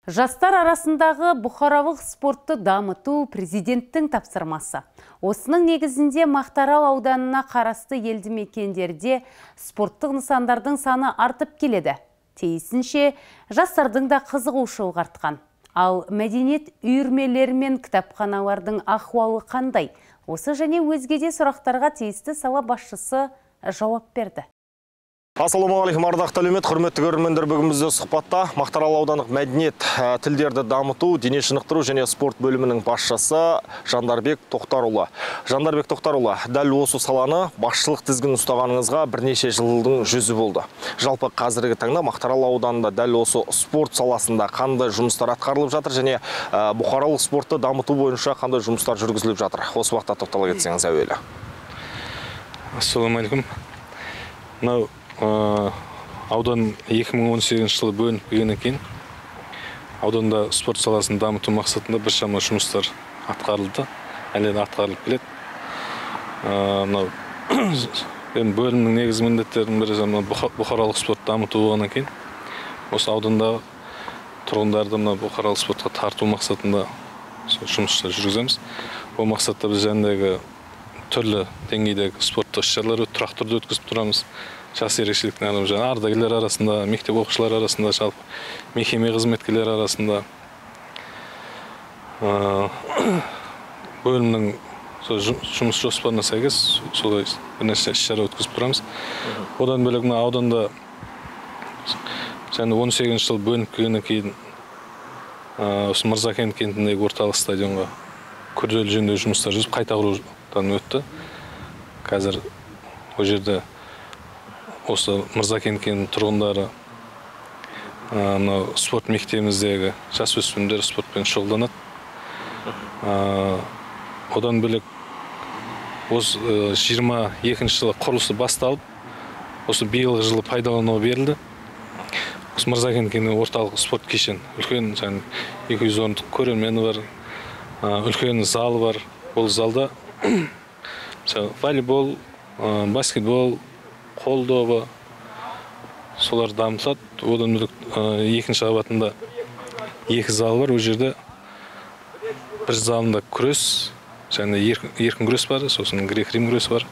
Жастар арасындағы бұқаралық спортты дамыту президенттің тапсырмасы. Осының негізінде Мақтаарал ауданына қарасты елді мекендерде спорттық нысандардың саны артып келеді. Тиісінше жастардың да қызығушылық артқан. Ал мәдениет үйірмелері мен кітапханалардың ахуалы қандай? Осы және өзгеде сұрақтарға тиісті сала басшысы жауап берді. Ассалаумағалейкум, ардақты әлеумет, құрметті көрермендер, бүгін бізде сұхбатта Мақтаарал аудандық мәдениет тілдерді дамыту, дене шынықтыру және спорт бөлімінің басшысы Жандарбек Тоқтарұлы. Жандарбек Тоқтарұлы, дәл осы саланы басшылық тізгінін ұстағаныңызға бірнеше жылдың жүзі болды. Жалпы қазіргі таңда Мақтаарал ауданында дәл осы спорт саласында қандай жұмыстар атқарылып жатыр және бұқаралық спортты дамыту бойынша қандай жұмыстар жүргізіліп жатыр? Осы уақытта тоқтала кетсеңіз әуелі. Ассалаумағалейкум. Аудан 2018 жылы бөлініп келгеннен кейін ауданда спорт саласын дамыту мақсатында біршама жұмыстар атқарылды, әлі атқарылып келеді. Бөлімнің негізгі міндеттерінің бірі бұқаралық спорт дамыту болғаннан кейін осы аудандағы тұрғындарды бұқаралық спортқа тарту мақсатында жұмыстар жүргіземіз. Бұл мақсатта біз жәндегі түрлі деңгейдегі спорттық іс-шаралар тұрақты түрде өткізіп тұрамыз. Жас ерекшеліктің ардагерлер арасында, мектеп оқушылар арасында, жалпы мекеме қызметкерлері арасында бөлімнің жұмыс жоспарына сәйкес солай бірнеше іс-шара өткізіп тұрамыз. Одан бөлек ауданда 18 жыл бөлініп келгеннен кейін осы Мырзакент кентіндегі орталық стадионға күрделі жөндеу жұмыстары жүргізіп қайта құрудан өтті. Қазір ол жерде осы Мырзакент кентінің тұрғындары спорт мектебіміздегі жасөспірімдер спортпен шұғылданады. Одан бөлек осы 22 жылы құрылысы басталып, осы биылғы жылы пайдалануға берілді. Осы Мырзакент кентінің орталық спорт кешен, үлкен 200 орындық көрермені бар, үлкен залы бар. Бұл залда волейбол, баскетбол, қол добы солар дамытылады. Одан бөлек екінші қабатында 2 зал бар. Ол жерде бір залында күрес және еркін күрес бар, сосын грек-рим күрес бар.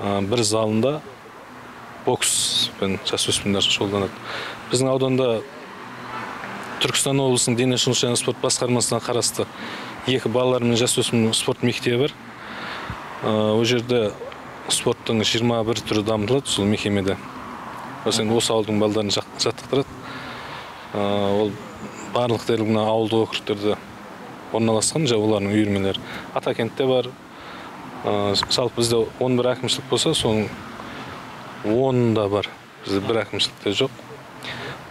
Бір залында бокс пен жасөспірімдер шұғылданады. Біздің ауданда Түркістан облысының дене шынықтыру және спорт басқармасына қарасты 2 балалар мен жасөспірім спорт мектебі бар. Ол жерде спорттың 21 түрі дамытылады сол мекемеде. Осы ауылдың балдарын жаттықтырады. Ол барлық дерлік ауылдық округтерде орналасқан олардың үйірмелері. Атакентте бар. Жалпы бізде 11 әкімшілік болса, соның 10-да бар. Бізде бір әкімшілікте жоқ.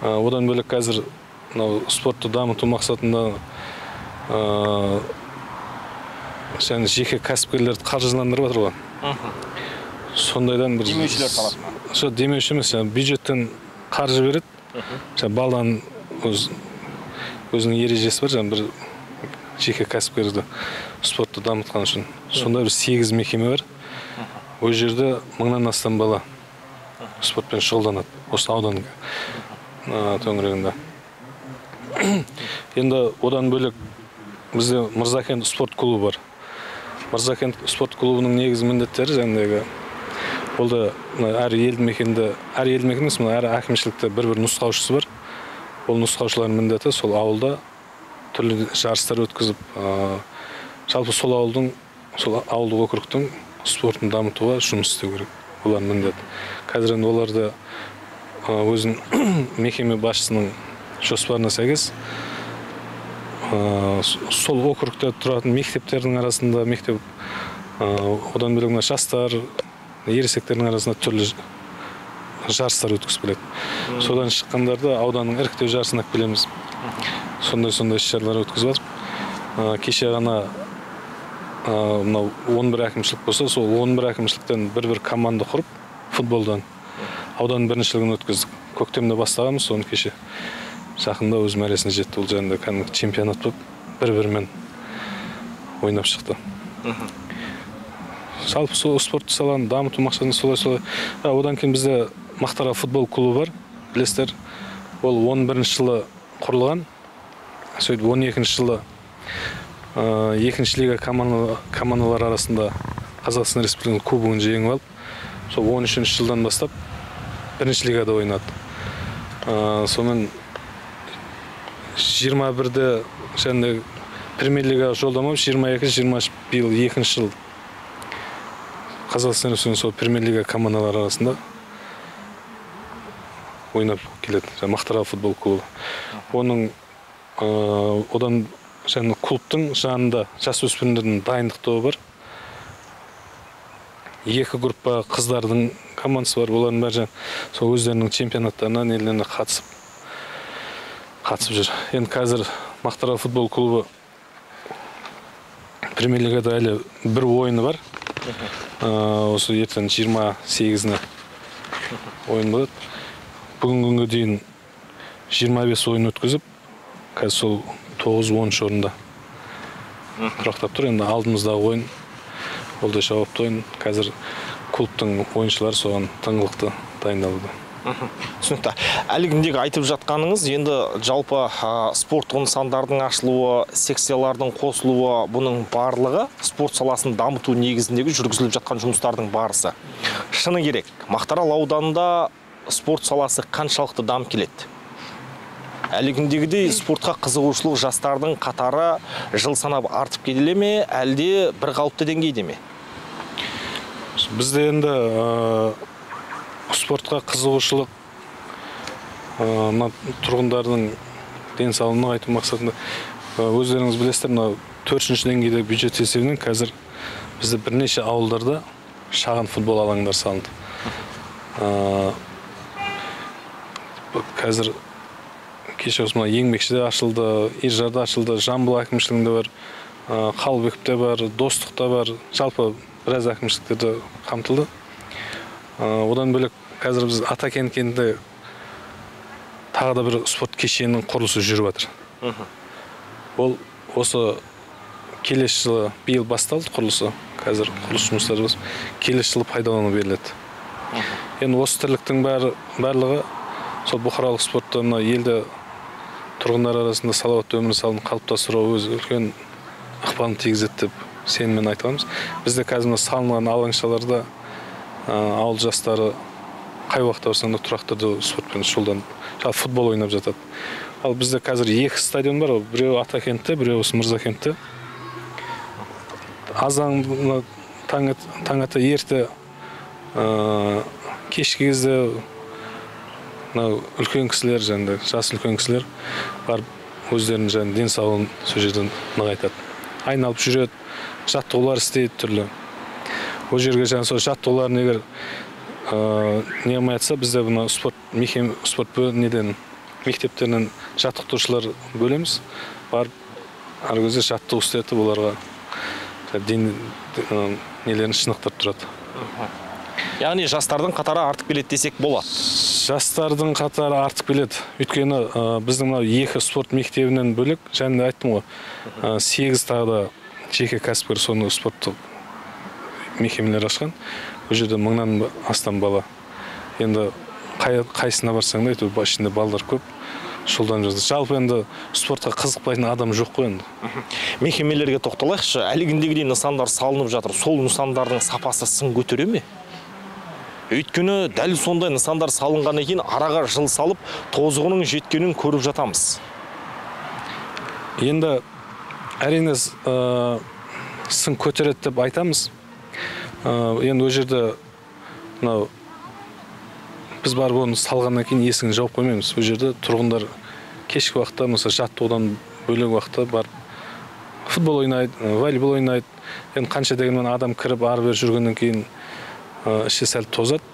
Одан бөлек қазір спортты дамыту мақсатында жеке кәсіпкерлерді қаржыландырып жатыр ғой. Сондайдан бір демеушілер тарапынан. Демеуші емес, бюджеттен қаржы береді. Баланың өзінің ережесі бар, бір жеке кәсіпкерді спортты дамытқан үшін. Сондай бір 8 мекеме бар. Ол жерде 1000-нан астам бала спортпен шұғылданады. Осы ауданның төңірегінде. Енді одан бөлек бізде Мырзакент спорт клубы бар. Мырзакент спорт клубының негізгі міндеттері жәндегі олда әр елді мекенде әр әкімшілікте бір нұсқаушысы бар. Ол нұсқаушылардың міндеті сол ауылда түрлі жарыстар өткізіп, жалпы сол ауылдық округтың спортын дамытуға жұмыс істеу керек. Олардың міндеті. Қазір оларды өзін мекеме басшысының жоспарына сәйкес сол округте тұратын мектептердің арасында одан бөлек жастар, ересектердің арасында түрлі жарыстар өткізіп келеді. Содан шыққандарды ауданның іріктеу жарысына келеміз. Сондай іс-шаралар өткізіп жатыр. Кеше ғана 11 әкімшілік болса, сол 11 әкімшіліктен бір команда құрып, футболдан ауданның біріншілігін өткіздік. Көктемде бастағанбыз, соны кеше жақында өз мәресіне жетті. Ол жағында кәдімгі чемпионат болып, бір-бірімен ойнап шықты. Жалпы спортты саланы дамыту мақсатында солай. Одан кейін бізде Мақтаарал футбол клубы бар, білесіздер. Ол 11 жылы құрылған. сөйтіп 12-ші жылы екінші лига командалар арасында Қазақстан Республикасының кубогын жеңіп алып, сол 13-ші жылдан бастап бірінші лигада ойнады. Сонымен 21-де және премьер лигаға жолдама 22-23 биыл екінші жыл Қазақстан Республикасының сол премьер лига командалар арасында ойнап келеді. Мақтаарал футбол клубы. Оның одан және клубтың жанында жасөспірімдердің дайындық тобы бар. Екі группа қыздардың командасы бар. Олардың бәрі сол өздерінің чемпионаттарына нелеріне қатысып жүр. Енді қазір Мақтаарал футбол клубы премьер лигада әлі бір ойыны бар. Осы ертең 28-іне ойын болады. Бүгінгі күнге дейін 25 ойын өткізіп, қазір сол 9-10 орында тұрақтап тұр. Енді алдымыздағы ойын, ол да жауапты ойын. Қазір клубтың ойыншылары соған тыңғылықты дайындалуда. Түсінікті. Әлгіндегі айтып жатқаныңыз, енді жалпы спорттық нысандардың ашылуы, секциялардың қосылуы, бұның барлығы спорт саласын дамыту негізіндегі жүргізіліп жатқан жұмыстардың барысы. Шыны керек, Мақтаарал ауданында спорт саласы қаншалықты дамып келеді? Әлгіндегідей спортқа қызығушылық жастардың қатары жыл санап артып келе ме, әлде бір қалыпты деңгейде ме? Бізде енді спортқа қызығушылық тұрғындардың денсаулығына айту мақсатында өздеріңіз білесіздер, 4-ші деңгейдегі бюджет есебінен қазір бізде бірнеше ауылдарда шағын футбол алаңдар салынды. Қазір кеше осыма Еңбекшіде ашылды, Иржарда ашылды, Жамбыл әкімшілігінде бар, Қалыбекте бар, Достықта бар, жалпы біраз әкімшіліктерді қамтылды. Одан бөлек қазір біз Атакент кентінде тағы да бір спорт кешенінің құрылысы жүріп жатыр. Ол осы келесі жылы биыл басталды құрылысы. Қазір құрылыс жұмыстары біз келесі жылы пайдалану беріледі. Енді осы тірліктің барлығы сол бұқаралық спортта елді тұрғындар арасында салауатты өмір салтын қалыптастыруға өз үлкен ықпалын тигізеді деп сеніммен айтамыз. Бізде қазір салынған алаңшаларда ауыл жастары қай уақытта барсаң да тұрақты түрде спортпен шұғылданып, футбол ойнап жатады. Ал бізде қазір 2 стадион бар, біреуі Атакентте, біреуі Мырзакентте. Азан таң ата ерте кешкі кезде үлкен кісілер, жас үлкен кісілер барып өздерінің денсаулығын сол жерден нығайтады. Айналып жүреді, жаттығулар істейді түрлі. Ол жерге сол жаттығуларын егер не айтса, бізде бұны спорт мектептерінен жаттықтырушылар бөлеміз. Барып, әр кезде жаттығу істетіп, оларға нелерін шынықтырып тұрады. Яғни жастардың қатары артып келеді десек болады. Жастардың қатары артып келеді. Өйткені біздің 2 спорт мектебінен бөлек, және айттым ғой, 8 тағы да жеке кәсіпкер соны спорттық мекемелер ашқан. Бұл жерде 1000-нан астам бала. Енді қайсына барсаң да, ішінде балдар көп, шұғылданып жатыр. Жалпы енді спортқа қызықпайтын адам жоқ қой енді. Мекемелерге тоқталайықшы, әлгіндегідей нысандар салынып жатыр. Сол нысандардың сапасы сын көтере ме? Өйткені дәл сондай нысандар салынғаннан кейін араға жыл салып, тозығының жеткенін көріп жатамыз. Енді әрине сын көтереді деп айтамыз. Енді ол жерде біз барып оны салғаннан кейін есігін жауып қоймаймыз. Ол жерде тұрғындар кешкі уақытта, мысалы жаттығудан бөлек уақытта барып футбол ойнайды, волейбол ойнайды. Енді қанша дегенмен адам кіріп ары-бері жүргеннен кейін іші сәл тозады.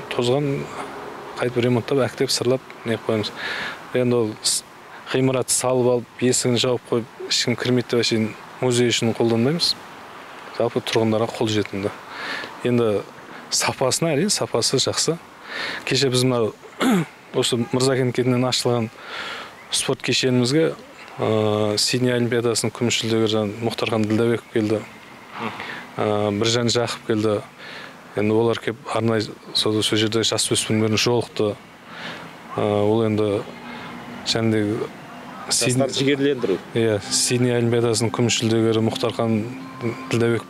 Тозған қайтып ремонттап, әктеп, сырлап не қоймыз. Енді ол ғимарат салып алып, есігін жауып қойып, ешкім кірмейді деп әшейін музей үшін қолданбаймыз. Жалпы тұрғындарға қол жетімді. Енді сапасына әрине, сапасы жақсы. Кеше біз осы Мырзакент кентінен ашылған спорт кешенімізге Сидней олимпиадасының күміс жүлдегері Мұхтархан Ділдәбеков келді. Біржан Жақып келді. Енді олар кеп арнайы сол жерде жасөспірімдерін жолықты. Ол енді жастарды жігерлендіру. Сидней олимпиадасының күміс жүлдегері Мұхтархан Ділдәбек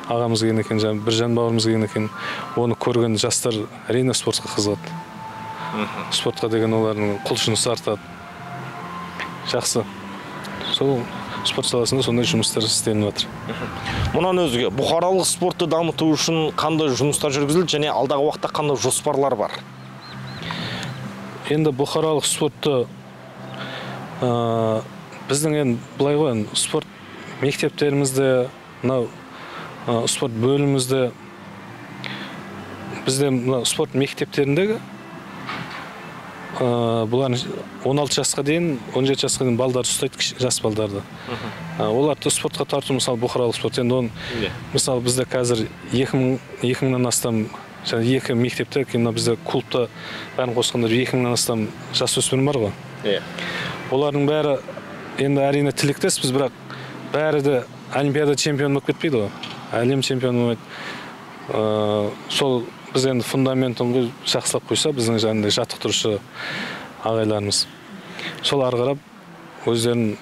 ағамыз келген екен, Біржан бауырымыз келген екен. Оны көрген жастар әрине спортқа қызығады. Спортқа деген олардың құлшынысы артады. Жақсы. Сол спорт саласында сондай жұмыстар істелініп жатыр. Мұнан өзге, бұқаралық спортты дамыту үшін қандай жұмыстар жүргізілді және алдағы уақытта қандай жоспарлар бар? Енді бұқаралық спортты біздің енді былай ғой, спорт мектептерімізде, спорт бөлімімізде, бізде спорт мектептеріндегі бұлар 16 жасқа дейін, 17 жасқа дейін балдар ұстайды, жас балдарды. Оларды спортқа тарту, мысалы, бұқаралық спорт. Енді мысалы, бізде қазір 2000-нан астам, және 2 мектепте, бізде клубта бәрін қосқанда 2000-нан астам жас өспірім бар ғой. Олардың бәрі енді әрине тілектес, біз бірақ бәрі де олимпиада чемпионы болып кетпейді ғой. Әлем чемпионы болып. Сол біз енді фундаментін жақсылап қойса, біздің жаңағындай жаттықтырушы ағайларымыз. Сол ары қарап өздерін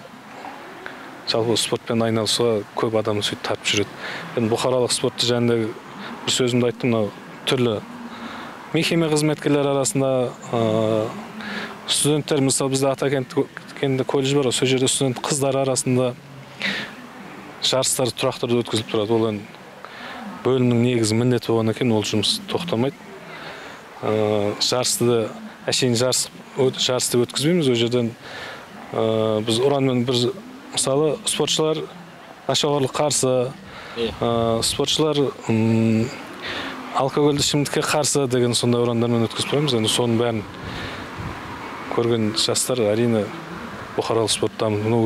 жалпы спортпен айналысуға көп адам сөйтіп тартып жүреді. Енді бұқаралық спортты жаңағындай бір сөзімді айттым, түрлі мекеме қызметкерлер арасында студенттер, мысалы, бізде Атакенті колледж бар, сол жерде студент қыздар арасында жарыстар тұрақты түрде өткізіліп тұрады. Ол бөлімнің негізі міндеті болған екен, ол жұмыс тоқтамайды. Жарысты әшейін жарысты өткізбейміз. Ол жерден біз ұранмен бір, мысалы, спортшылар нашақорлық қарсы, спортшылар алкогольді ішімдікке қарсы деген сондай ұрандармен өткізіп қоямыз. Енді соның бәрін көрген жастар әрине бұқаралық спорт дамытуына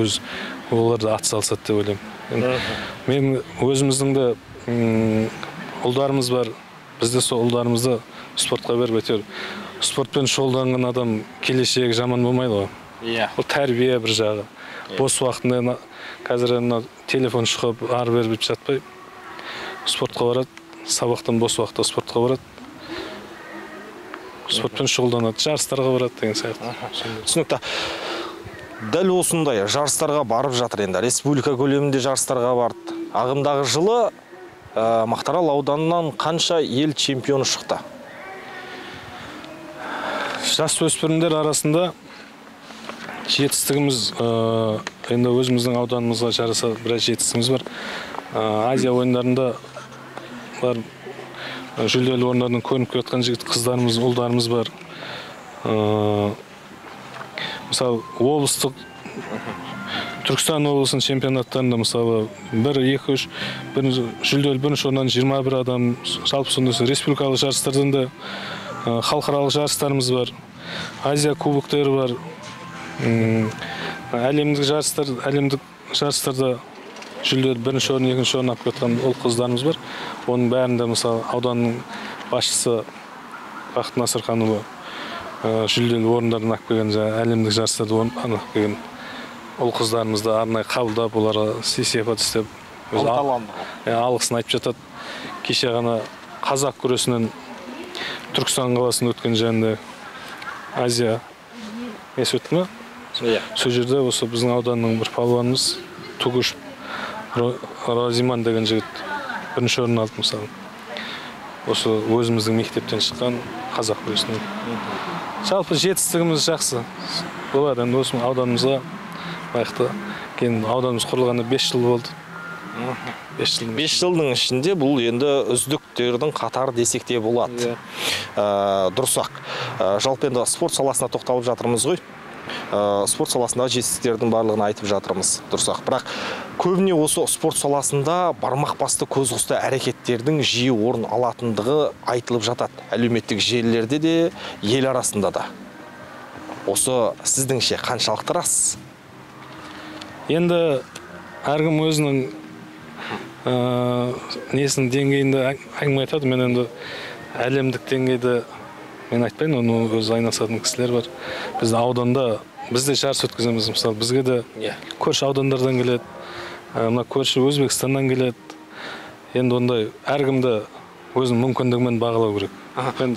оларды атсалысады деп ойлаймын. Мен өзіміздің де ұлдарымыз бар. Бізде сол ұлдарымызды спортқа беріп әйтеуір. Спортпен шұғылданған адам келешегі жаман болмайды ғой. Ол тәрбие бір жағы. Бос уақытында қазір телефон шығып, ары бері бүйтіп жатпай, спортқа барады, сабақтан бос уақытта спортқа барады. Спортпен шұғылданады, жарыстарға барады деген сияқты. Түсінікті. Дәл осындай жарыстарға барып жатыр енді. Республика көлемінде жарыстарға барды. Ағымдағы жылы Мақтаарал ауданынан қанша ел чемпионы шықты? Жас өспірімдер арасында жетістігіміз, енді өзіміздің ауданымызға жараса біраз жетістігіміз бар. Азия ойындарында бар, жүлделі орындардан көрініп кеткен жігіт қыздарымыз, ұлдарымыз бар. Мысалы, облыстық Түркістан облысының чемпионаттарында, мысалы, 1-2-3 жүлделі бірінші орыннан 21 адам, жалпы сонда республикалық жарыстардан да халықаралық жарыстарымыз бар. Азия кубоктері бар. Әлемдік жарыстарда жүлделі бірінші орын, екінші орын алып кеткен ол қыздарымыз бар. Оның бәрінде, мысалы, ауданның басшысы Бақыт Насырханұлы жүлделі орындарын алып келген, әлемдік жарыстарды алып келген ол қыздарымызды арнайы қабылдап, оларға сый-сияпат істеп, алғысын айтып жатады. Кеше ғана қазақ күресінен Түркістан қаласында өткен жайында Азия несі өтті ме? Сол жерде осы біздің ауданның бір палуанымыз Тугуш Розиман деген жігіт бірінші орын алды, мысалы. Осы өзіміздің мектептен шыққан қазақ күресінен. Жалпы жетістігіміз жақсы болады. Енді осы ауданымызға лайықты. Кейін ауданымыз құрылғанда 5 жыл болды. 5 жылдың ішінде бұл енді үздіктердің қатары десек те болады. Дұрыс-ақ. Жалпы енді спорт саласына тоқталып жатырмыз ғой. Спорт саласындағы жетістіктердің барлығын айтып жатырмыз. Дұрыс-ақ. Бірақ көбіне осы спорт саласында бармақ басты көз құсты әрекеттердің жиі орын алатындығы айтылып жатады. Әлеуметтік желілерде де, ел арасында да. Осы сіздіңше қаншалықты рас? Енді әркім өзінің несінің деңгейінде әңгіме айтады. Мен енді әлемдік деңгейде мен айтпайын, оны өзі айналысатын кісілер бар. Бізді ауданда, бізде жарыс өткіземіз, мысалы, бізге де көрші аудандардан келеді, көрші Өзбекстаннан келеді. Енді ондай әркімді өзінің мүмкіндігімен бағалау керек.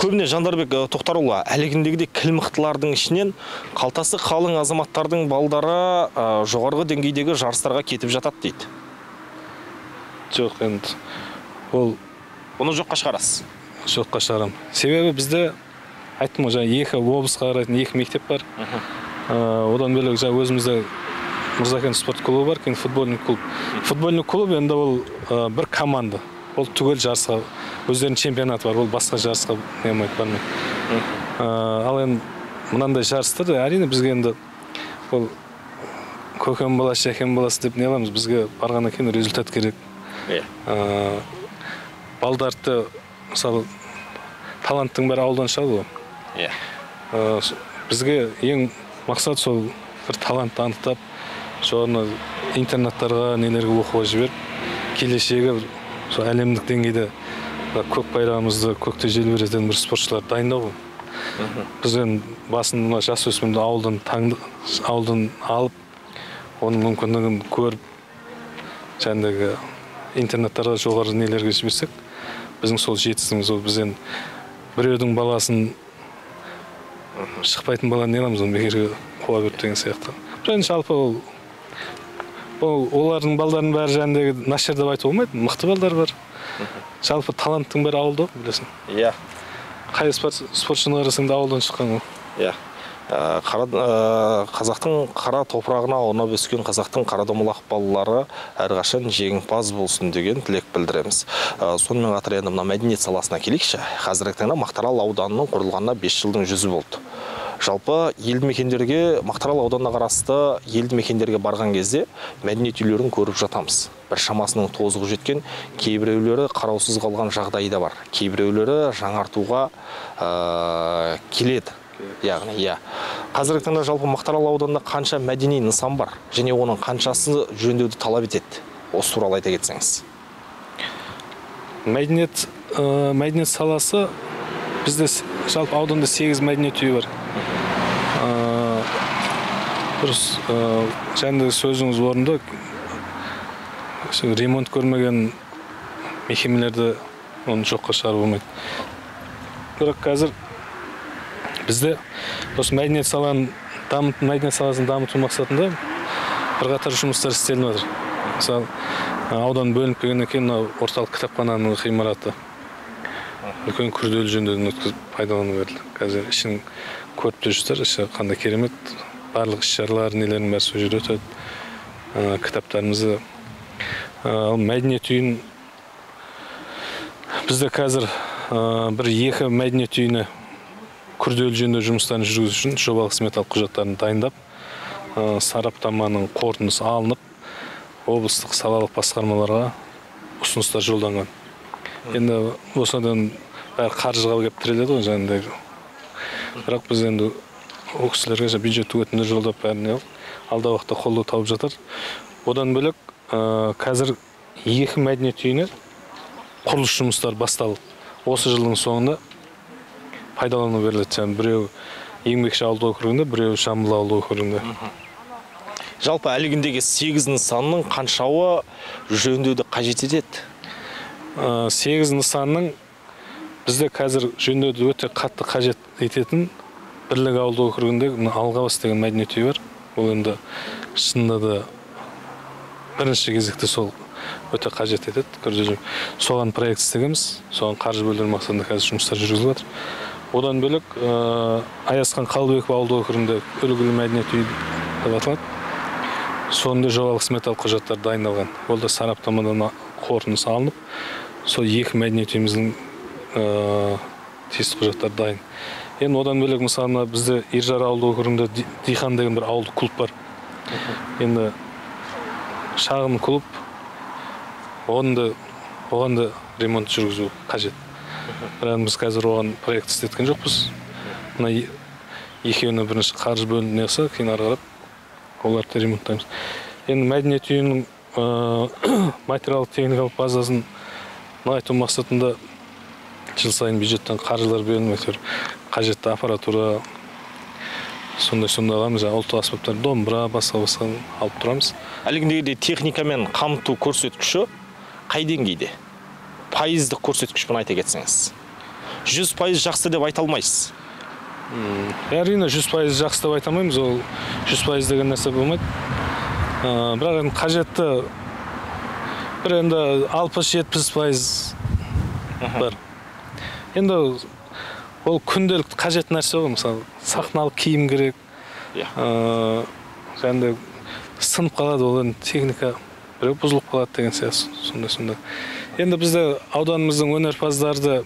Көбіне Жандарбек Тоқтарұлы, әлегіндегідей кіл мықтылардың ішінен қалтасы қалың азаматтардың балдары жоғарғы деңгейдегі жарыстарға кетіп жатады дейді. Жоқ, енді ол Оны жоққа шығарасыз? Жоққа шығарам. Себебі бізде айттым ғой, екі облысқа қарайтын екі мектеп бар. Одан бөлек өзімізде Мырзакен спорт клубы бар, кейін футбольный клуб. Футбольный клуб енді ол бір команда. Ол түгел жарысқа, өздерінің чемпионаты бар, ол басқа жарысқа бармайды. Ал енді мынандай жарыстар, әрине бізге енді ол көкем баласы, шәкем баласы деп не аламыз, бізге барғаннан кейін результат керек. Балдарды, мысалы, таланттың бәрі ауылдан шығады ғой. Бізге ең мақсат сол бір талантты анықтап, соны интернаттарға, нелерге оқуға жіберіп, келешегі әлемдік деңгейде көк байрағымызды көкте желбірететін бір спортшылар дайындау ғой. Біз басында жасөспірімді ауылдан алып, оның мүмкіндігін көріп, жәндегі интернаттарға жоғары нелерге жіберсек, біздің сол жетістігіміз ол. Біз біреудің баласын шықпайтын баланы не аламыз, оны бекерге қуа беріп деген сияқты. Және жалпы олардың балдарының бәрі жәндегі нашар деп айту болмайды, мықты балдар бар. Жалпы таланттың бәрі ауылда, білесің. Қай спортшыны қарасаң да ауылдан шыққан ғой. Қазақтың қара топырағына аунап өскен қазақтың қарадомалақ балалары әрқашан жеңімпаз болсын деген тілек білдіреміз. Сонымен қатар енді мына мәдениет саласына келейікші. Қазіргі таңда Мақтаарал ауданының құрылғанына 5 жылдың жүзі болды. Жалпы елді мекендерге, Мақтаарал ауданына қарасты елді мекендерге барған кезде мәдениет үйлерін көріп жатамыз. Бір шамасының тозығы жеткен, кейбіреулері қараусыз қалған жағдайда бар. Кейбіреулері жаңартуға келеді. Қазіргі таңда жалпы Мақтаарал ауданында қанша мәдени нысан бар, және оның қаншасы жөндеуді талап етеді? Осы туралы айта кетсеңіз. Мәдениет саласы бізде жалпы ауданда 8 мәдениет үйі бар. Дұрыс, жәндегі сөзіңіз орынды, ремонт көрмеген мекемелерді оны жоққа шығару болмайды. Бірақ қазір бізде осы мәдениет саласын дамыту мақсатында бірқатар жұмыстар істелініп жатыр. Мысалы, аудан бөлініп келгеннен кейін орталық кітапхананың ғимараты үлкен күрделі жөндеуден өткізіп пайдалануға берілді. Қазір ішін көріп тұрсыздар, іші қандай керемет, барлық іс-шаралар, нелердің бәрі сол жерде өтеді. Кітаптарымызды, мәдениет үйін бізде қазір бір-екі мәдениет үйіне күрделі жөндеу жұмыстарын жүргізу үшін жобалық сметалық құжаттарын дайындап, сараптаманың қорытындысы алынып, облыстық салалық басқармаларға ұсыныстар жолданған. Енді осыдан бәрі қаржыға келіп тіреледі ғой жаңағыдай. Бірақ біз енді ол кісілерге бюджеттік өтінімдер жолдап бәріне алдағы уақытта қолдау тауып жатыр. Одан бөлек қазір 2 мәдениет үйіне құрылыс жұмыстары басталып, осы жылдың соңында пайдалану беріледі. Біреу Еңбекші ауылдық округінде, біреу Жамбыл ауылдық округінде. Жалпы әлегіндегі 8 нысанның қаншауы жөндеуді қажет етеді? 8 нысанның бізде қазір жөндеуді өте қатты қажет ететін Бірлік ауылдық округінде Алғабас деген мәдениет үйі бар. Ол енді шынында да бірінші кезекте сол өте қажет етеді. Соған проект істегенбіз, соған қаржы бөлу мақсатында қазір жұмыстар жүргізіліп жатыр. Одан бөлек Аязхан Қалдыбеков ауылдық округінде үлгілі мәдениет үйі деп аталады. Сонда жобалық сметалық құжаттар дайындалған. Ол да сараптамадан қорытындысы алынып, сол 2 мәдениет үйіміздің тиісті құжаттар дайын. Енді одан бөлек мысалы бізде Ержар ауылдық округінде Дихан деген бір ауылдық клуб бар. Енді шағын клуб, оған да ремонт жүргізу қажет. Бірақ біз қазір оған проект істеткен жоқпыз. Мына екеуіне бірінші қаржы бөлініп неғса, кейін ары қарап оларды ремонттаймыз. Енді мәдениет үйінің материалдық техникалық базасын нығайту мақсатында жыл сайын бюджеттен қаржылар бөлініп, қажетті аппаратура, сондай аламыз, ұлттық аспаптар, домбыра, басқа алып тұрамыз. Әлгіндегідей техникамен қамту көрсеткіші қай деңгейде? пайыздық көрсеткішпен айта кетсеңіз. 100% жақсы деп айта алмайсыз. Әрине 100% жақсы деп айта алмаймыз, ол 100% деген нәрсе болмайды. Бірақ енді қажетті бір енді 60-70% бар. Енді ол күнделікті қажет нәрсе ғой, мысалы сахналық киім керек, және сынып қалады, ол енді техника біреу бұзылып қалады деген сияқты сонда. Енді бізде ауданымыздың өнерпаздарды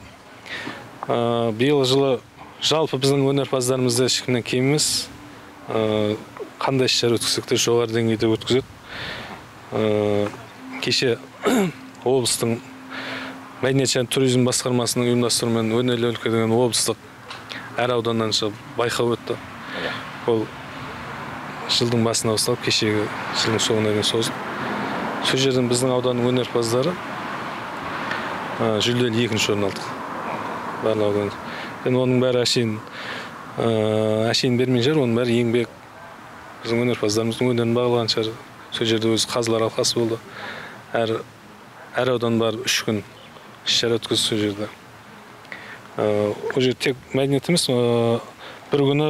биыл жылы жалпы біздің өнерпаздарымызды ешкімнен кем емес, қандай іс-шара өткізсек те жоғары деңгейде өткізеді. Кеше облыстың мәдениет және туризм басқармасының ұйымдастыруымен өнерлі өлке деген облыстық әр ауданнан байқау өтті. Ол жылдың басына басталып, кешегі жылдың соңына дейін созылып. Сол жерден біздің ауданның өнерпаздары жүлделі 2-ші орын алдық. Барлық аудан. Енді оның бәрі әшейін бермей жер, оның бәрі еңбек. Біздің өнерпаздарымыздың өнерін бағалаған шығар. Сол жерде өз қазылар алқасы болды. Әр аудан барып 3 күн іс-шара өткізді сол жерде. Ол жерде тек мәдениет емес, бір күні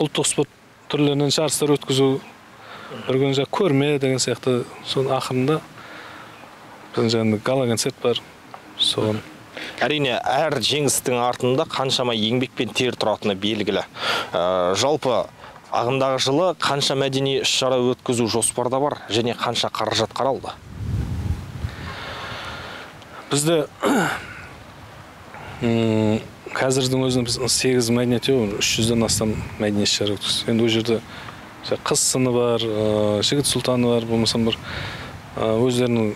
ұлттық спорт түрлерінен жарыстар өткізу, бір күні көрме деген сияқты. Соның ақырында біздің жаңағы гала-концерт бар. Соған. Әрине, әр жеңістің артында қаншама еңбекпен тер тұратыны белгілі. Жалпы ағымдағы жылы қанша мәдени іс-шара өткізу жоспарда бар және қанша қаражат қаралды? Бізде қазірдің өзінде 8 мәдениет өңір, 300-ден астам мәдени іс-шара өткізді. Енді ол жерде қыз сыны бар, жігіт сұлтаны бар, болмасам бір өздерінің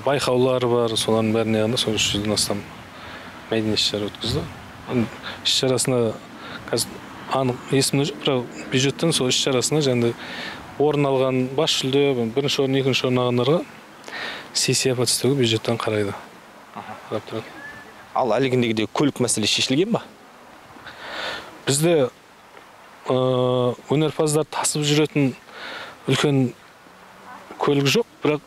байқаулары бар, солардың бәріне ағында 300-ден астам мәдени іс-шара өткізді. Іс-шарасына анық есімде жоқ, бірақ бюджеттен сол іс-шарасына орын алған бас жүлде, 1-ші орын, 2-ші орын алғандарға сый-сияпат істеуге бюджеттен қарайды. Ал әлгіндегідей көлік мәселесі шешілген ба? Бізде өнерпаздар тасып жүретін үлкен көлік жоқ, бірақ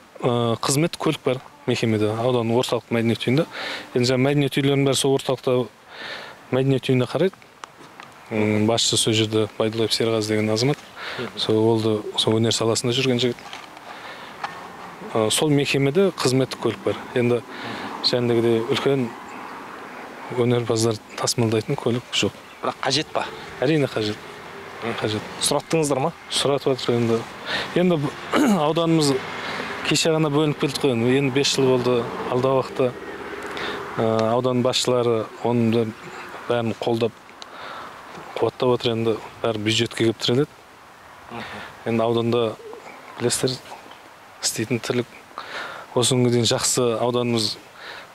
қызмет көлік бар мекемеде, аудан орталық мәдениет үйінде. Енді мәдениет үйлерінің бәрі сол орталықта мәдениет үйіне қарайды. Басшысы сол жерде Байдулаев Серғазы деген азамат. Сол өнер саласында жүрген жігіт. Сол мекемеде қызметтік көлік бар. Енді жәндегіде үлкен өнерпаздар тасымалдайтын көлік жоқ. Бірақ қажет па? Әрине қажет. Сұраттыңыздар ма? Сұратып жатыр енді. Енді ауданымыз кеше ғана бөлініп келдік қой. Енді 5 жыл болды. Алдағы уақытта аудан басшылары оның бәрін қолдап, қуаттап отыр, енді бәрі бюджетке келіп тіреледі. Енді ауданда білесіздер, істейтін тірлік. Осы күнге дейін жақсы ауданымыз,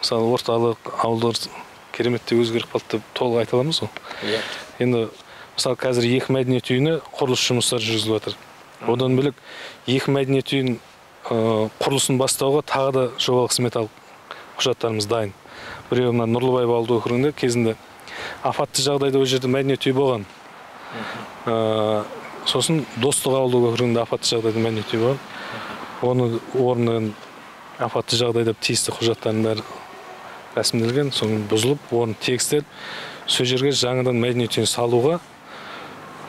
мысалы орталық, ауылдар кереметтей өзгеріп қалды деп толық айта аламыз ғой. Енді мысалы қазір 2 мәдениет үйіне құрылыс жұмыстары жүргізіліп жатыр. Одан бөлек 2 мәдениет үйін құрылысын бастауға тағы да жобалық сметалық құжаттарымыз дайын. Біреуі Нұрлыбаев ауылдық округінде кезінде апатты жағдайда ол жерде мәдениет үй болған. Сосын Достық ауылдық округінде апатты жағдайда мәдениет үй болған. Оны орнынан апатты жағдайда тиісті құжаттардың бәрі рәсімделген, соның бұзылып, орны тегістеліп, сол жерге жаңадан мәдениет үйін салуға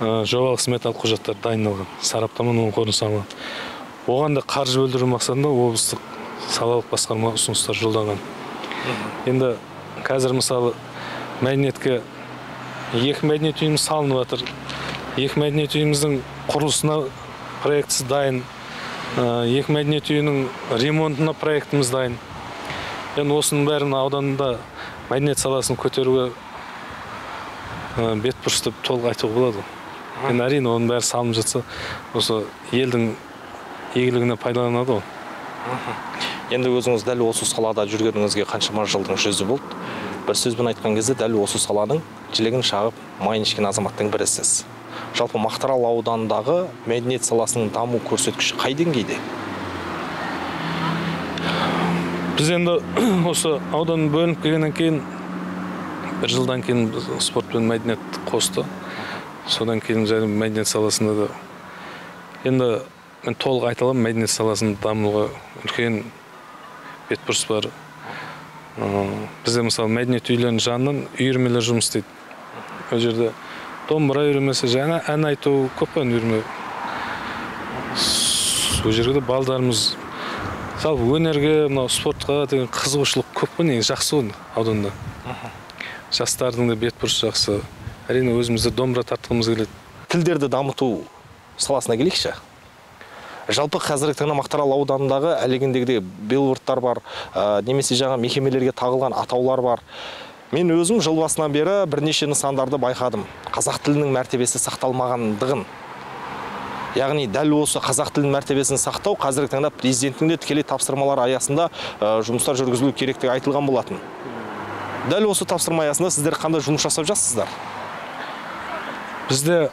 жобалық сметалық құжаттар дайындалған. Сараптаманың оң қорын салған. Оған да қаржы бөлдіру мақсатында облыстық салалық басқарма ұсыныстар жолданған. Енді қазір мысалы мәдениетке 2 мәдениет үйіміз салынып жатыр. 2 мәдениет үйіміздің құрылысына проектісі дайын. 2 мәдениет үйінің ремонтына проектіміз дайын. Енді осының бәрін ауданда мәдениет саласын көтеруге бет бұрыс деп толық айтуға болады. Енді әрине оның бәрі салынып жатса, осы елдің игілігіне пайдаланады ғой. Енді өзіңіз дәл осы салада жүргеніңізге қаншама жылдың жүзі болды. Бір сөзбен айтқан кезде дәл осы саланың жілігін шағып майын ішкен азаматтың бірісіз. Жалпы Мақтаарал ауданындағы мәдениет саласының даму көрсеткіші қай деңгейде? Біз енді осы аудан бөлініп келгеннен кейін, бір жылдан кейін спорт пен мәдениет қосты. Содан кейін мәдениет саласында да енді мен толық айта аламын, мәдениет саласының дамуға үлкен бетбұрыс бар. Бізде мысалы мәдениет үйлерінің жанынан үйірмелер жұмыс істейді. Ол жерде домбыра үйірмесі, жаңа ән айту, көп ән үйірме. Ол жерде балдарымыз мысалы өнерге, спортқа деген қызығушылық көп қой, негізі жақсы ғой ауданда. Жастардың да бетбұрысы жақсы. Әрине өзімізде домбыра тартқымыз келеді. Тілдерді дамыту саласына келейікші. Жалпы қазіргі таңда Мақтаарал ауданындағы әлегіндегідей билбордтар бар, немесе жаңа мекемелерге тағылған атаулар бар. Мен өзім жыл басынан бері бірнеше нысандарды байқадым. Қазақ тілінің мәртебесі сақталмағандығын. Яғни дәл осы қазақ тілінің мәртебесін сақтау қазіргі таңда президенттің де тікелей тапсырмалары аясында жұмыстар жүргізілу керектігі айтылған болатын. Дәл осы тапсырма аясында сіздер қандай жұмыс жасап жатсыздар? Бізде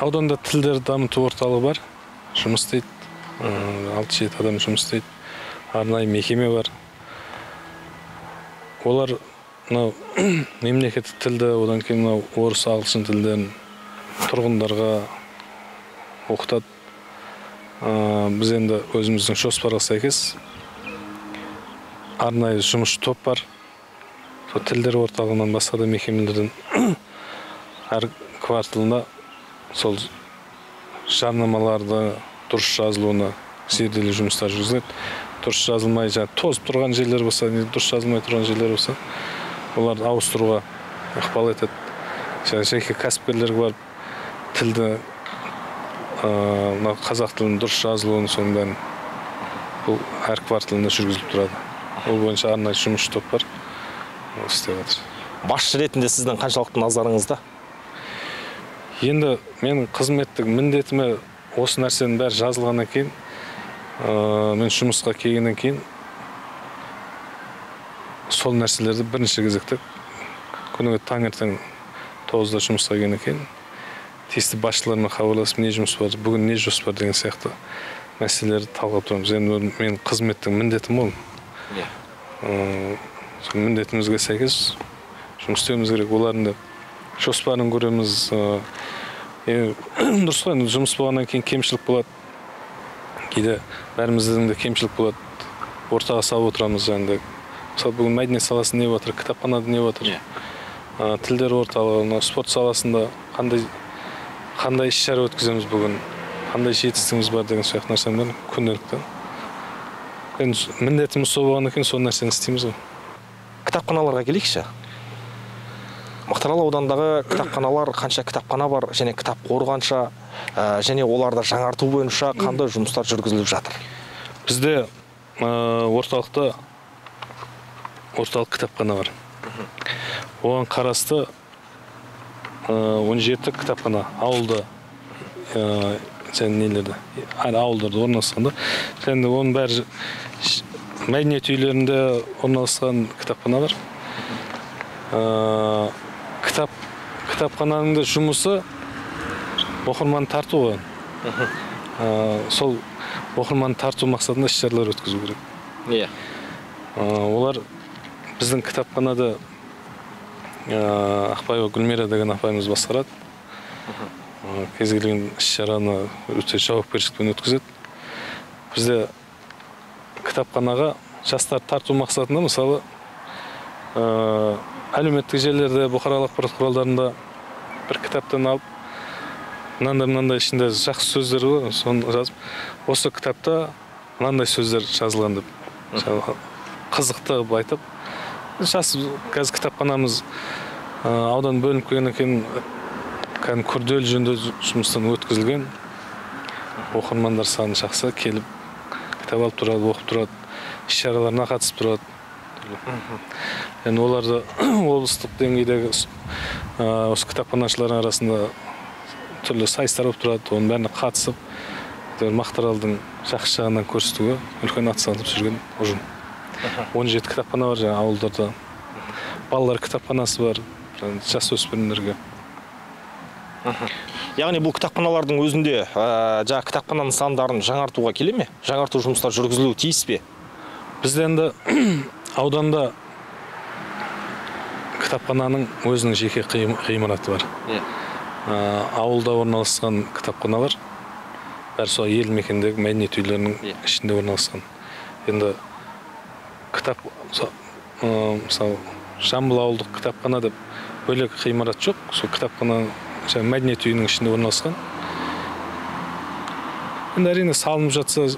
ауданда тілдерді дамыту орталығы бар, жұмыс істейді. 6-7 адам жұмыс істейді. Арнайы мекеме бар. Олар мемлекеттік тілді, одан кейін орыс, ағылшын тілдерін тұрғындарға оқытады. Біз енді өзіміздің жоспарға сәйкес арнайы жұмыс топ бар. Тілдер орталығынан басқа да мекемелерден әр кварталында сол жарнамаларды дұрыс жазылуына зерделеу жұмыстар жүргізіледі. Дұрыс жазылмай, тозып тұрған жерлер болса, дұрыс жазылмай тұрған жерлер болса, оларды ауыстыруға ықпал етеді. Жеке кәсіпкерлерге барып тілді, қазақ тілінің дұрыс жазылуын соның бәрін бұл әр кварталында жүргізіліп тұрады. Ол бойынша арнайы жұмыс топ бар. Істеп жатыр. Басшы ретінде сіздің қаншалықты назарыңызда? Енді менің қызметтік міндетіме осы нәрсенің бәрі жазылғаннан кейін, мен жұмысқа келгеннен кейін сол нәрселерді бірінші кезекте күніге таңертең 9-да жұмысқа келгеннен кейін тиісті басшылармен хабарласып, не жұмыс бар, бүгін не жоспар деген сияқты мәселелерді талқылап тұрамыз. Енді менің қызметтік міндетім ол. Сол міндетімізге сәйкес жұмыс істеуіміз керек. Олардың да жоспарын көреміз. Дұрыс қой, жұмыс болғаннан кейін кемшілік болады. Кейде бәріміздің де кемшілік болады. Ортаға салып отырамыз жаңағыдай. Мысалы бүгін мәдениет саласы не отыр, кітапханада не отыр. Тілдер орталығы, спорт саласында қандай іс-шара өткіземіз бүгін, қандай жетістігіміз бар деген сияқты нәрселер күнделікті. Міндетіміз сол болғаннан кейін сол нәрсені істейміз ғой. Кітапханаларға келейікші. Мақтаарал аудандағы кітапханалар қанша кітапхана бар, және кітап қорғанша, және оларды жаңарту бойынша қандай жұмыстар жүргізіліп жатыр? Бізде орталық кітапхана бар. Оған қарасты 17 кітапхана ауылда, ауылдарда орналасқанда. Және оның бәрі мәдениет үйлерінде орналасқан кітапхана бар. Кітапхананың да жұмысы оқырман тарту ғой. Сол оқырман тарту мақсатында іс-шаралар өткізу керек. Олар біздің кітапханада Ақбаева Гүлмира деген апайымыз басқарады. Кез келген іс-шараны өте жауапкершілікпен өткізеді. Бізде кітапханаға жастар тарту мақсатында, мысалы, әлеуметтік желілерде, бұқаралық ақпарат құралдарында бір кітаптан алып, мынандай ішінде жақсы сөздер ғой, соны жазып, осы кітапта мынандай сөздер жазылған деп, қызықты айтып, қазір кітапханамыз аудан бөлініп келгеннен кейін күрделі жөндеу жұмыстан өткізілген. Оқырмандар саны жақсы келіп кітап алып тұрады, оқып тұрады, іс-шараларына қатысып тұрады. Оларды облыстық деңгейдегі осы кітапханашылардың арасында түрлі сайыстар болып тұрады, оның бәріне қатысып, Мақтааралдың жақсы жағынан көрсетуге үлкен атсалысып жүрген ұжым. 17 кітапхана бар ауылдарда. Балалар кітапханасы бар, жасөспірімдерге. Яғни бұл кітапханалардың өзінде кітапхана нысандарын жаңартуға келе ме? Жаңарту жұмыстар жүргізілуі тиіс пе? Бізде енді ауданда кітапхананың өзінің жеке ғимараты бар. Ауылда орналасқан кітапханалар бәрі сол ел мекендегі мәдениет үйлерінің ішінде орналасқан. Енді мысалы Жамбыл ауылдық кітапхана деп бөлек ғимарат жоқ. Сол кітапхана мәдениет үйінің ішінде орналасқан. Енді әрине салынып жатса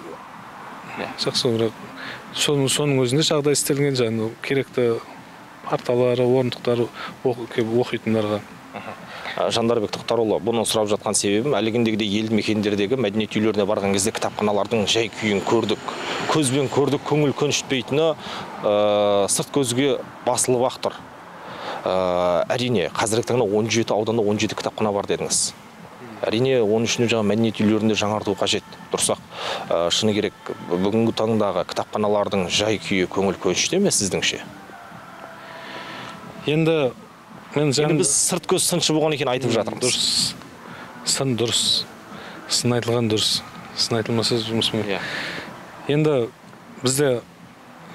жақсы, бірақ соның өзінде жағдай істелген, жаңағы керекті порталары, орындықтары оқитындарға. Жандарбек Тоқтарұлы, бұны сұрап жатқан себебім, әлгіндегідей елді мекендердегі мәдениет үйлеріне барған кезде кітапханалардың жай күйін көрдік. Көзбен көрдік, көңіл көншітпейтіні сырт көзге басылып ақ тұр. Әрине, қазіргі таңда 17 ауданда 17 кітапхана бар дедіңіз. Әрине, оның үшін жаңа мәдениет үйлерінде жаңарту қажет. Дұрсақ, шыны керек, бүгінгі таңдағы кітапханалардың жай күйі көңіл көншіте ме сіздіңше? Енді біз сырт көз сыншы болған екен айтып жатырмыз. Дұрыс. Сын дұрыс. Сын айтылған дұрыс. Сын айтылмаса жұмысымен. Енді бізде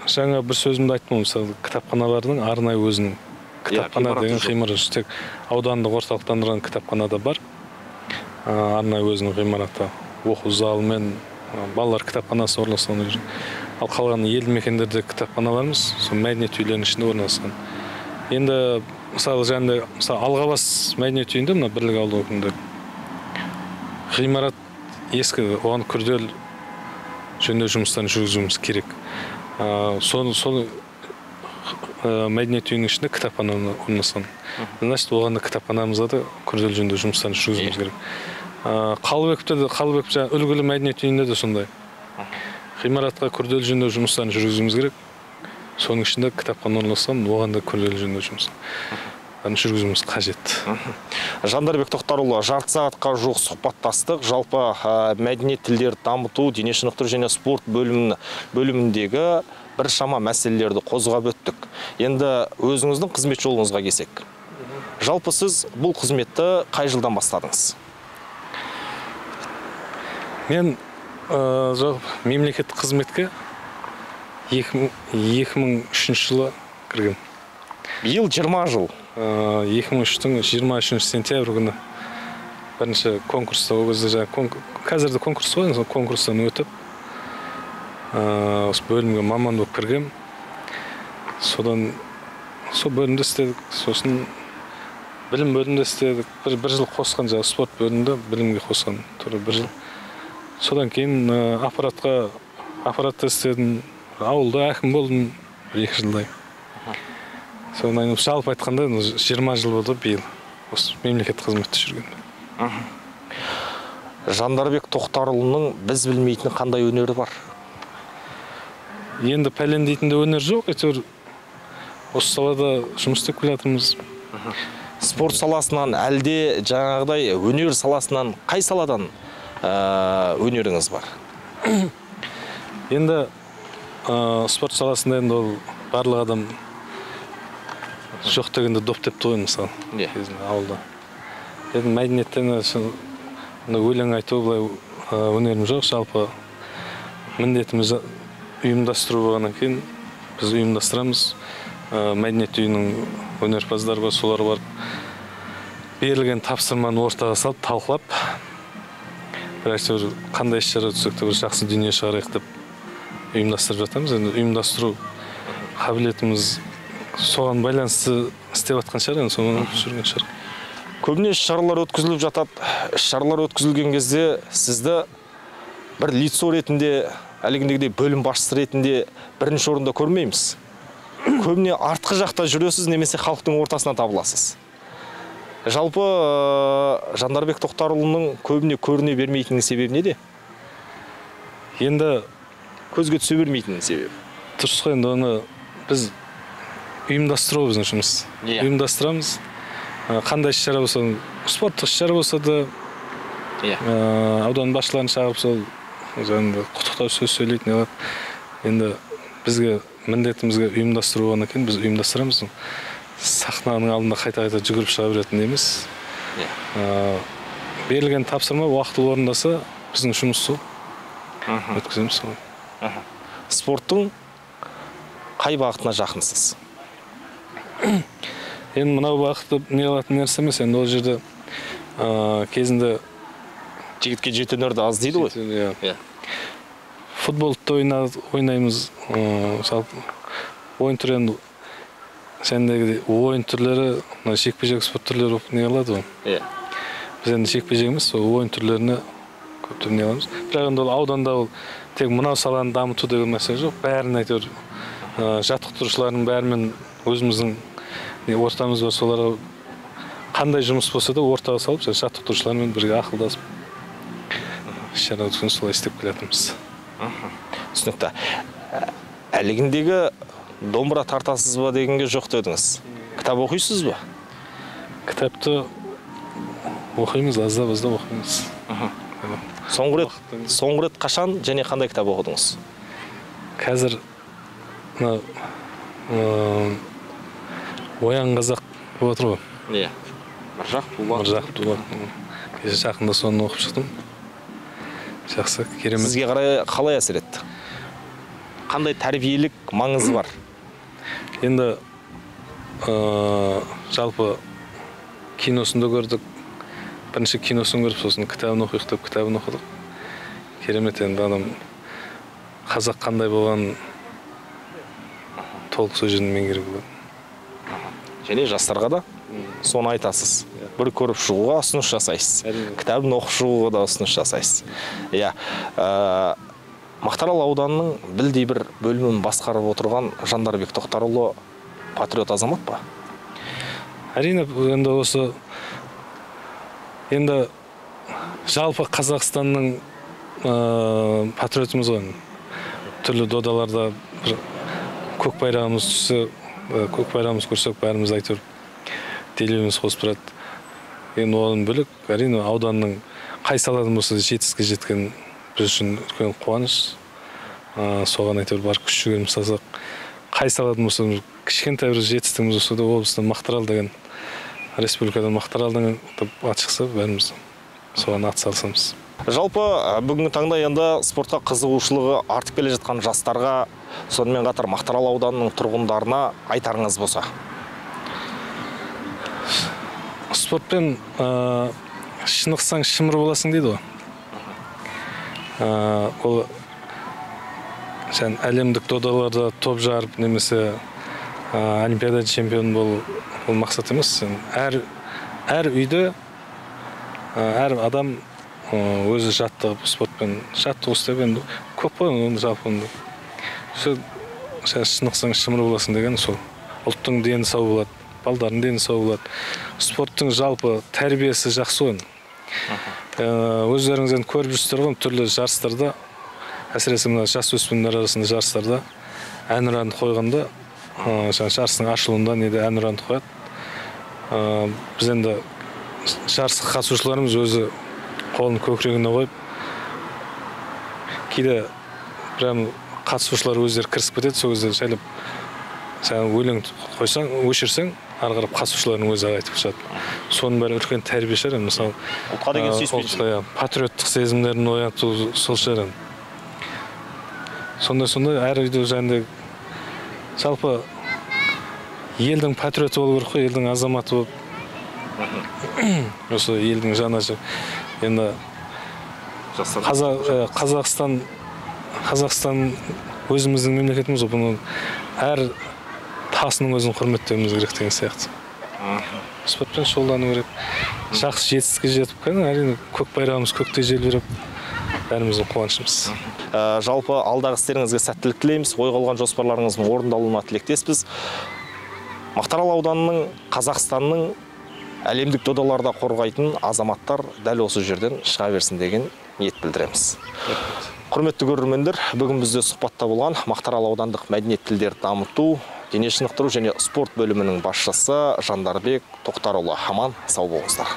жаңа бір сөзімді айттым, мысалы, кітапханалардың арнайы өзінің кітапхана деген ғимарат. Тек аудандық орталықтандырған кітапханада бар. Арнайы өзінің ғимараты. Оқу залы мен балалар кітапханасы орналасқан. Ал қалған елді мекендерде кітапханаларымыз сол мәдениет үйлерінің ішінде орналасқан. Енді мысалы Алғабас мәдениет үйінде, мына Бірлік ауылдық округінде ғимарат ескі, оған күрделі жөндеу жұмыстарын жүргізуіміз керек. Сол мәдениет үйінің ішінде кітапхана орналасқан. Значит, оған да кітапханамызға да күрделі жөндеу жұмыстарын жүргізуіміз керек. Қалыбеков жаңа үлгілі мәдениет үйінде де сондай. Ғимаратқа күрделі жөндеу жұмыстарын жүргізуіміз керек. Соның ішінде кітапхана орналасқан, оған да күрделі жөндеу жұмыстарын жүргізуіміз қажет. Жандарбек Тоқтарұлы, жарты сағатқа жуық сұхбаттастық. Жалпы мәдениет тілдерді дамыту, дене шынықтыру және спорт бөліміндегі біршама мәселелерді қозғап өттік. Енді өзіңіздің қызмет жолыңызға келсек. Жалпы сіз бұл қызметті қай жылдан бастадыңыз? Мен мемлекеттік қызметке 2003 жылы кіргем. Биыл 20 жыл. 2003-тің 23 сентябрь күні бірінші конкурста, қазірде конкурс қой, конкурстан өтіп, осы бөлімге маман болып кіргем. Содан сол бөлімде істедік, сосын білім бөлімде істедік. Бір жыл қосқан, спорт бөлімде білімге қосқан туры бір жыл. Содан кейін аппаратта істедім. Ауылда әкім болдым 2 жылдай. Содан жалпы айтқанда 20 жыл болды биыл. Осы мемлекеттік қызметте жүрген. Жандарбек Тоқтарұлының біз білмейтін қандай өнері бар? Енді пәлендейтінде өнер жоқ, әйтеуір осы салада жұмыс істеп келе жатырмыз. Спорт саласынан әлде жаңағыдай өнер саласынан қай саладан өнеріңіз бар? Енді спорт саласында енді ол барлық адам жоқ дегенде доп деп той, мысалы, ауылда. Енді мәдениеттен өлең айту былай өнерім жоқ, жалпы міндетіміз ұйымдастыру болғаннан кейін біз ұйымдастырамыз. Мәдениет үйінің өнерпаздары бар, солар бар. Берілген тапсырманы ортаға салып, талқылап, қандай іс-шара өтсек те бір жақсы дүние шығарайық деп ұйымдастырып жатамыз. Енді ұйымдастыру қабілетіміз соған байланысты істеп жатқан шығар, енді соны жүрген шығар. Көбіне іс-шаралар өткізіліп жатады. Іс-шаралар өткізілген кезде сізді бір лицо ретінде, әлгіндегідей бөлім басшысы ретінде бірінші орында көрмейміз. Көбіне артқы жақта жүресіз, немесе халықтың ортасынан табыласыз. Жалпы Жандарбек Тоқтарұлының көбіне көріне бермейтінің себебі неде? Енді көзге түсе бермейтінің себебі. Дұрыс қой, енді оны біз ұйымдастыру біздің жұмыс. Ұйымдастырамыз. Қандай іс-шара болса, спорттық іс-шара болса да, аудан басшыларын шақырып сол құттықтау сөз сөйлейтін алады. Енді бізге міндетімізге ұйымдастыру болғаннан кейін біз ұйымдастырамыз. Сахнаның алдында қайта-қайта жүгіріп шыға беретін емес. Берілген тапсырма уақытылы орындаса, біздің жұмыс сол. Өткіземіз сол. Спорттың қай бағытына жақынсыз? Енді мынау бағытты не алатын нәрсе емес, енді ол жерде кезінде жігітке жеті өнерді аз дейді ғой. Футболды ойнаймыз, ойын түрен Сендегі ойын түрлері, жекпе-жек спорт түрлері болып не алады ғой. Иә. Біз енді жекпе-жек емес, ойын түрлеріне көптеп не аламыз. Бірақ енді ауданда ол тек мынау саланы дамыту деген мәселе жоқ. Бәрін әйтеуір жаттықтырушылардың бәрімен өзіміздің ортамыз бар, соларға қандай жұмыс болса да ортаға салып, жаттықтырушылармен бірге ақылдасып шара өткізіп солай істеп келатырмыз. Түсінікті. Әлігіндегі домбыра тартасыз ба дегенге жоқ дедіңіз. Кітап оқисыз ба? Кітапты оқимыз, аздап оқимыз. Соңғы рет қашан және қандай кітап оқыдыңыз? Қазір Оян қазақ болып отыр ғой. Иә. Міржақ Дулат. Кеше жақында соны оқып шықтым. Жақсы, керемет. Сізге қалай әсер етті? Қандай тәрбиелік маңызы бар? Енді жалпы киносында көрдік. Бірінші киносын көріп, сосын кітабын оқиық деп кітабын оқыдық. Керемет, енді адам қазақ қандай болған толық сөздерін меңгеріп болады. Және жастарға да соны айтасыз. Бір көріп шығуға ұсыныс жасайсыз. Кітабын оқып шығуға да ұсыныс жасайсыз. Иә. Мақтаарал ауданының білдей бір бөлімін басқарып отырған Жандарбек Тоқтарұлы патриот азамат па? Әрине, енді осы енді жалпы Қазақстанның патриотымыз ғой. Түрлі додаларда көк байрағымыз түссе, көк байрағымыз көрсек, бәріміз айтыр делеуіміз қосып тұрады. Енді оған бөлек, әрине ауданның қай саладан болса жетістікке жеткен біз үшін үлкен қуаныш. Соған айтыр бар күш жігеріміз салсақ, қай саладан болса кішкентай бір жетістігіміз болса да облыстан Мақтаарал деген, республикадан Мақтаарал деген ат шықса, бәріміз соған ат салсамыз. Жалпы бүгінгі таңда енді спортқа қызығушылығы артып келе жатқан жастарға, сонымен қатар Мақтаарал ауданының тұрғындарына айтарыңыз болса? Спортпен шынықсаң шымыр боласың дейді ғой. Ол әлемдік додаларда топ жарып, немесе олимпиада чемпион болу ол мақсат емес. Әр үйде әр адам өзі жаттығып, спортпен жаттығу істеп, енді көп қой оны жалпы. Шынықсаң шымыр боласың деген сол. Ұлттың дені сау болады, балдардың дені сау болады. Спорттың жалпы тәрбиесі жақсы ғой. Өздеріңізден көріп жүрсіздер ғой, түрлі жарыстарда, әсіресе мына жасөспірімдер арасында жарыстарда әнұранды қойғанда, жарыстың ашылуында неде әнұранды қояды. Біз енді жарысқа қатысушыларымыз өзі қолын көкірегіне қойып, кейде прям қатысушылар өздері кірісіп кетеді, сол кезде жайлап өлең қойсаң, өшірсең, ары қарап қатысушылардың өзі айтып шығады. Соның бәрі үлкен тәрбие шығар. Мысалы, ұлтқа деген сүйіспеншілік, патриоттық сезімдерін ояту сол шығар. Сондай әр үйде жайында жалпы елдің патриоты болу керек қой, елдің азаматы болып. Осы елдің жаны енді Қазақстан өзіміздің мемлекетіміз, бұның әр тасының өзін құрметтеуіміз керек деген сияқты. Спортпен шұғылдану керек. Жақсы жетістікке жетіп, әрине көк байрағымыз көкте желбіреп, бәріміздің қуанышымыз. Жалпы алдағы істеріңізге сәттілік тілейміз, ойға алған жоспарларыңыздың орындалуына тілектеспіз. Мақтаарал ауданының, Қазақстанның әлемдік додаларда қорғайтын азаматтар дәл осы жерден шыға берсін деген ниет білдіреміз. Құрметті көрермендер, бүгін бізде сұхбатта болған Мақтаарал аудандық мәдениет тілдерді дамыту, дене шынықтыру және спорт бөлімінің басшысы Жандарбек Тоқтарұлы. Аман сау болыңыздар.